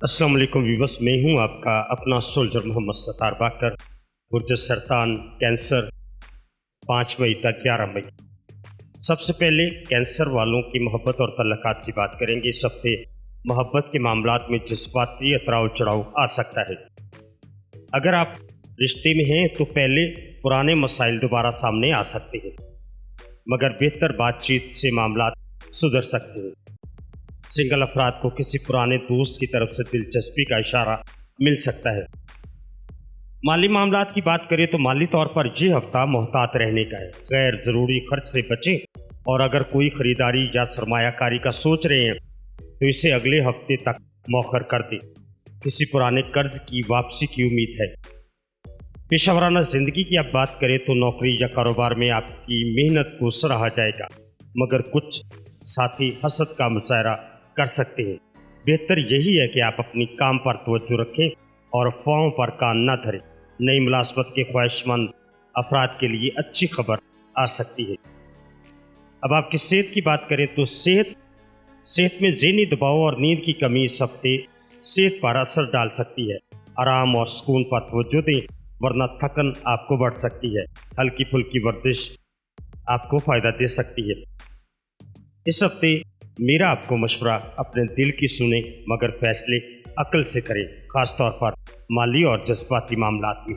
अस्सलाम वालेकुम व्यूवर्स, मैं हूं आपका अपना सोल्जर मोहम्मद सत्तार बाकर। गुर्जर सरतान कैंसर 5 मई तक 11 मई। सबसे पहले कैंसर वालों की मोहब्बत और तल्लुकात की बात करेंगे। इस हफ्ते मोहब्बत के मामलात में जज्बाती उतराव चढ़ाव आ सकता है। अगर आप रिश्ते में हैं तो पहले पुराने मसाइल दोबारा सामने आ सकते हैं, मगर बेहतर बातचीत से मामलात सुधर सकते हैं। सिंगल अफराद को किसी पुराने दोस्त की तरफ से दिलचस्पी का इशारा मिल सकता है। माली मामलात की बात करें तो माली तौर पर यह हफ्ता मोहतात रहने का है। गैर ज़रूरी खर्च से बचें और अगर कोई ख़रीदारी या सरमायाकारी का सोच रहे हैं तो इसे अगले हफ्ते तक मौखर कर दें। किसी पुराने कर्ज की वापसी की उम्मीद है। पेशावराना ज़िंदगी की आप बात करें तो नौकरी या कारोबार में आपकी मेहनत को सराहा जाएगा, मगर कुछ साथी हसद का मुजाहरा कर सकते हैं। बेहतर यही है कि आप अपनी काम पर तवज्जो रखें और अफवाहों पर कान न धरें। नई मुलाजमत के ख्वाहिशमंद अफराद के लिए अच्छी खबर आ सकती है। अब आपकी सेहत की बात करें तो सेहत में ज़हनी दबाव और नींद की कमी इस हफ्ते सेहत पर असर डाल सकती है। आराम और सुकून पर तवज्जो दें, वरना थकन आपको बढ़ सकती है। हल्की फुल्की वर्जिश आपको फ़ायदा दे सकती है। इस हफ्ते मेरा आपको मशवरा, अपने दिल की सुने मगर फैसले अक्ल से करें, ख़ास तौर पर माली और जज्बाती मामलात में।